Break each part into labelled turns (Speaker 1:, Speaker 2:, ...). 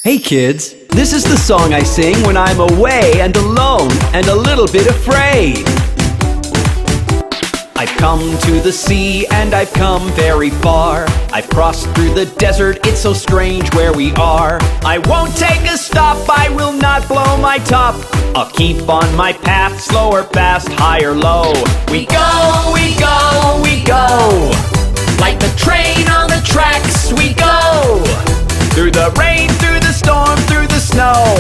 Speaker 1: Hey kids, this is the song I sing when I'm away and alone and a little bit afraid. I've come to the sea and I've come very far. I've crossed through the desert, it's so strange where we are. I won't take a stop, I will not blow my top. I'll keep on my path, slow or fast, high or low. We go, we go, we go. Like the train on the tracks, we go. Through the rain, through the storm, through the snow.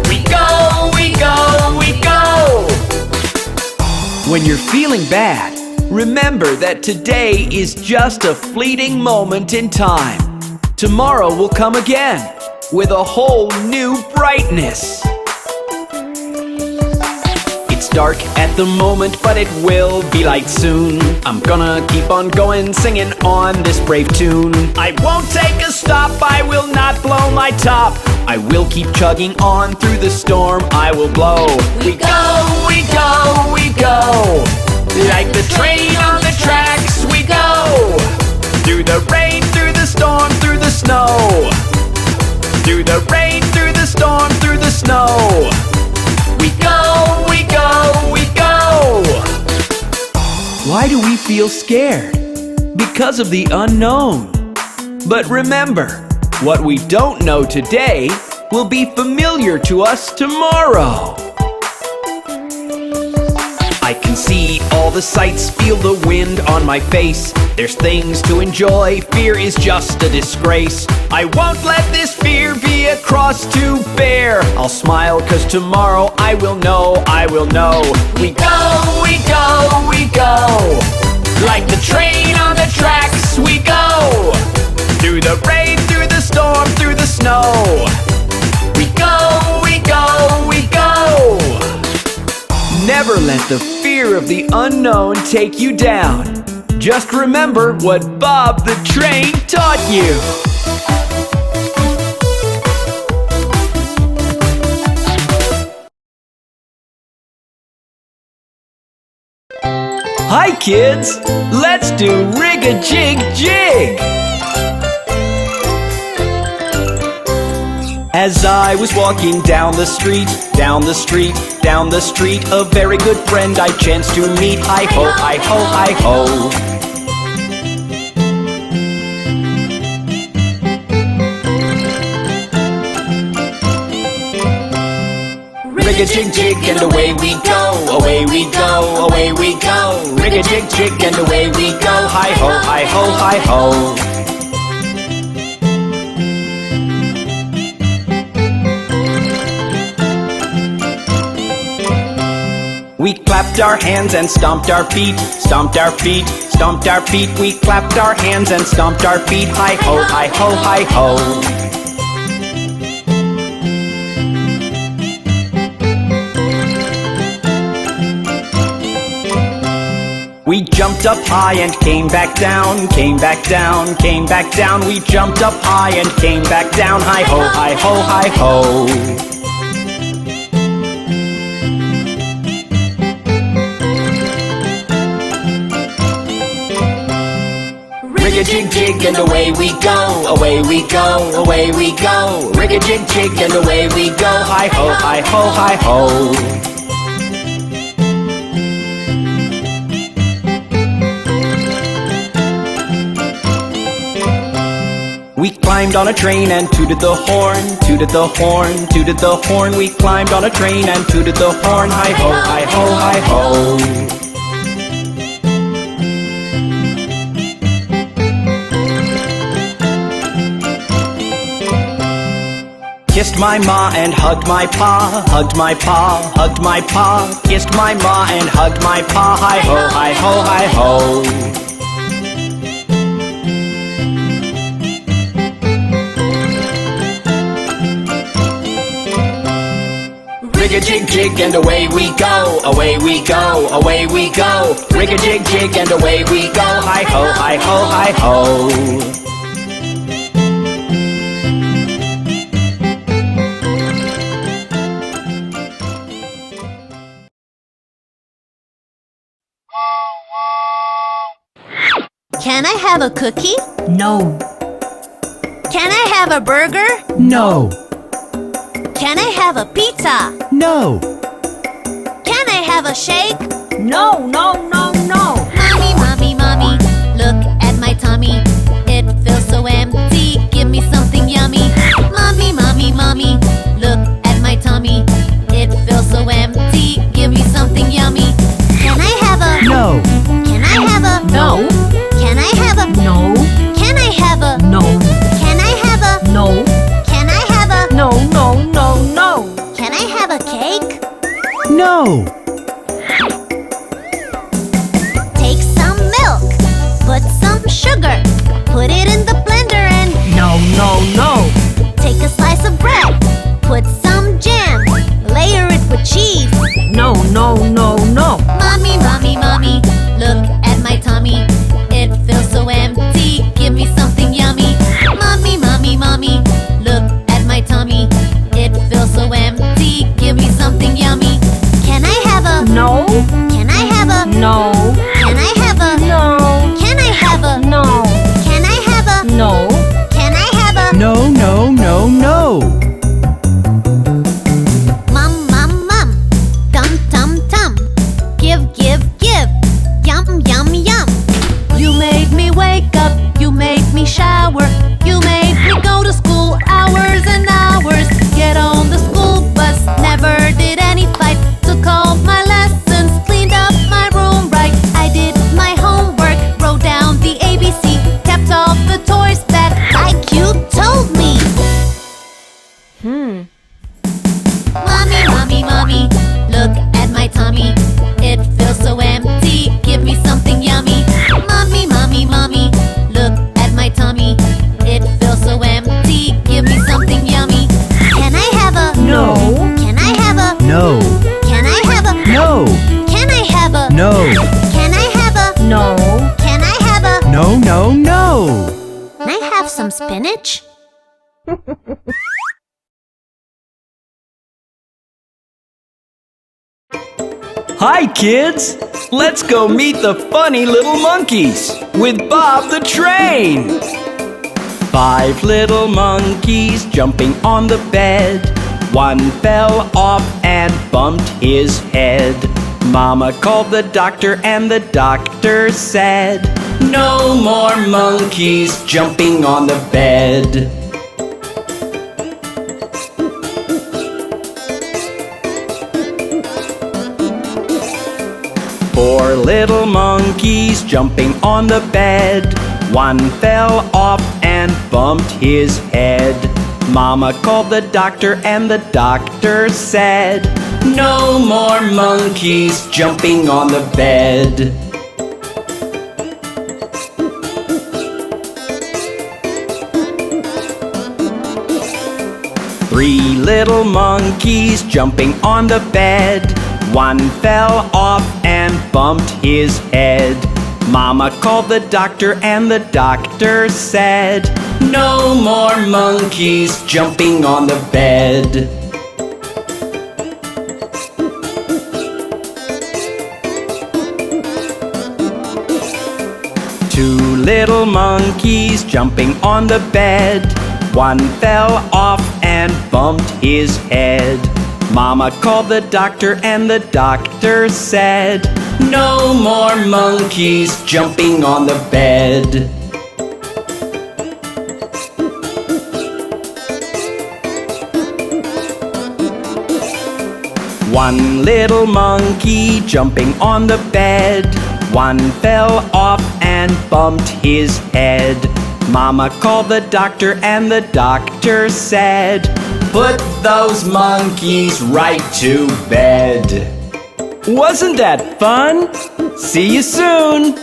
Speaker 1: We go, we go, we go. When you're feeling bad, remember that today is just a fleeting moment in time. Tomorrow will come again with a whole new brightness. It's dark at the moment, but it will be light soon. I'm gonna keep on going, singing on this brave tune. I won't take a stop, I will not blow my top. I will keep chugging on through the storm, I will blow. We go, we go, we go. Like the train on the tracks, we go. Through the rain, through the storm, through the snow. Through the rain, through the storm, through the snow. We go, we go, we go. Why do we feel scared? Because of the unknown. But remember, what we don't know today will be familiar to us tomorrow. I can see all the sights, feel the wind on my face. There's things to enjoy, fear is just a disgrace. I won't let this fear be a cross to bear. I'll smile 'cause tomorrow I will know, I will know. We go, we go, we go. Like the train on the tracks, we go. Through the rain, through the storm, through the snow. We go, we go, we go. Never let the fear of the unknown take you down. Just remember what Bob the Train taught you. Hi kids, let's do Rig a Jig Jig. As I was walking down the street, down the street, down the street, a very good friend I chanced to meet. Hi-ho, hi-ho, hi-ho. Rig a jig jig and away we go, away we go, away we go. Rig a jig jig and away we go. Hi-ho, hi-ho, hi-ho. We clapped our hands and stomped our feet, stomped our feet, stomped our feet. We clapped our hands and stomped our feet. Hi-ho, hi-ho, hi-ho. We jumped up high and came back down, came back down, came back down. We jumped up high and came back down. Hi-ho, hi-ho, hi-ho. Rig a jig jig and away we go, away we go, away we go. Rig a jig jig and away we go. Hi-ho, hi-ho, hi-ho. We climbed on a train and tooted the horn, tooted the horn, tooted the horn. We climbed on a train and tooted the horn. Hi-ho, hi-ho, hi-ho. Kissed my ma and hugged my pa, hugged my pa, hugged my pa. Kissed my ma and hugged my pa. Hi-ho, hi-ho, hi-ho. Rig a jig jig and away we go, away we go, away we go. Rig a jig jig and away we go. Hi-ho, hi-ho, hi-ho.
Speaker 2: Can I have a cookie?
Speaker 3: No.
Speaker 2: Can I have a burger?
Speaker 1: No.
Speaker 2: Can I have a pizza?
Speaker 1: No.
Speaker 2: Can I have a shake?
Speaker 3: No, no, no, no.
Speaker 2: Mommy, mommy, mommy, look at my tummy. It feels so empty, give me something yummy. Mommy, mommy, mommy, look at my tummy. It feels so empty, give me something yummy. Can I have a?
Speaker 1: No.
Speaker 2: Can I have a?
Speaker 3: No.
Speaker 2: Can I have a?
Speaker 3: No.
Speaker 2: Can I have a?
Speaker 3: No.
Speaker 2: Can I have a?
Speaker 3: No.
Speaker 2: Can I have a?
Speaker 3: No, no, no, no.
Speaker 2: Can I have a cake?
Speaker 1: No.
Speaker 2: Take some milk, put some sugar, put it in the blender and
Speaker 3: No, no, no.
Speaker 2: take a slice of bread, put some jam, layer it with cheese.
Speaker 3: No, no, no, no.
Speaker 2: Mommy, mommy, mommy, look at my tummy. It feels so empty, give me something yummy. Mommy, mommy, mommy, look at my tummy. It feels so empty, give me something yummy. Can I have a?
Speaker 3: No.
Speaker 2: Can I have a?
Speaker 3: No.
Speaker 2: Can I have a?
Speaker 3: No.
Speaker 2: Can I have a?
Speaker 3: No.
Speaker 2: Can I have a?
Speaker 3: No.
Speaker 2: Can I have a?
Speaker 1: No, no, no, no.
Speaker 2: Mum, mum, mum, tum, tum, tum. Give, give, give. Yum, yum, yum. You made me wake up, you made me shower, you made me go to school hours and hours. Get on the school bus, never did any fight. Took all my lessons, cleaned up my room right. I did my homework, wrote down the ABC, kept all the toys that like you told me. Mommy, mommy, mommy, look at my tummy. It feels so empty, give me something yummy. Mommy, mommy, mommy, look at my tummy. It feels so empty, give me something yummy. Can I have a?
Speaker 3: No.
Speaker 2: Can I have a?
Speaker 1: No.
Speaker 2: Can I have a?
Speaker 1: No.
Speaker 2: Can I have a?
Speaker 1: No.
Speaker 2: Can I have a?
Speaker 3: No.
Speaker 2: Can I have a?
Speaker 1: No, no, no.
Speaker 2: Can I have some spinach?
Speaker 1: Hi, kids! Let's go meet the funny little monkeys with Bob the Train. 5 little monkeys jumping on the bed. One fell off and bumped his head. Mama called the doctor and the doctor said, no more monkeys jumping on the bed. 4 little monkeys jumping on the bed. One fell off and bumped his head. Mama called the doctor and the doctor said, no more monkeys jumping on the bed. 3 little monkeys jumping on the bed. One fell off and bumped his head. Mama called the doctor and the doctor said, no more monkeys jumping on the bed. Two little monkeys jumping on the bed. One fell off and bumped his head. Mama called the doctor and the doctor said, no more monkeys jumping on the bed. One little monkey jumping on the bed. One fell off and bumped his head. Mama called the doctor and the doctor said, put those monkeys right to bed. Wasn't that fun? See you soon!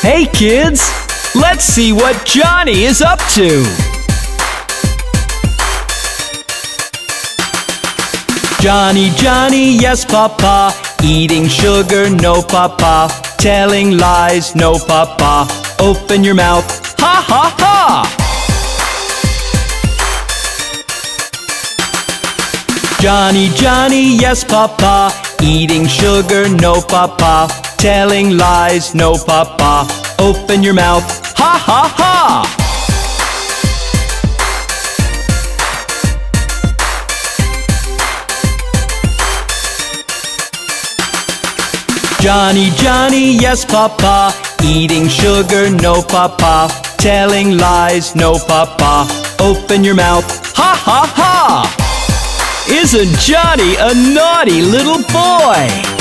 Speaker 1: Hey kids, let's see what Johnny is up to. Johnny, Johnny, yes papa, eating sugar, no papa, telling lies, no papa, open your mouth, ha ha ha! Johnny, Johnny, yes papa, eating sugar, no papa, Telling lies, no papa. Open your mouth, ha ha ha! Johnny, Johnny, yes papa. Eating sugar, no papa. Telling lies, no papa. Open your mouth, ha ha ha! Isn't Johnny a naughty little boy?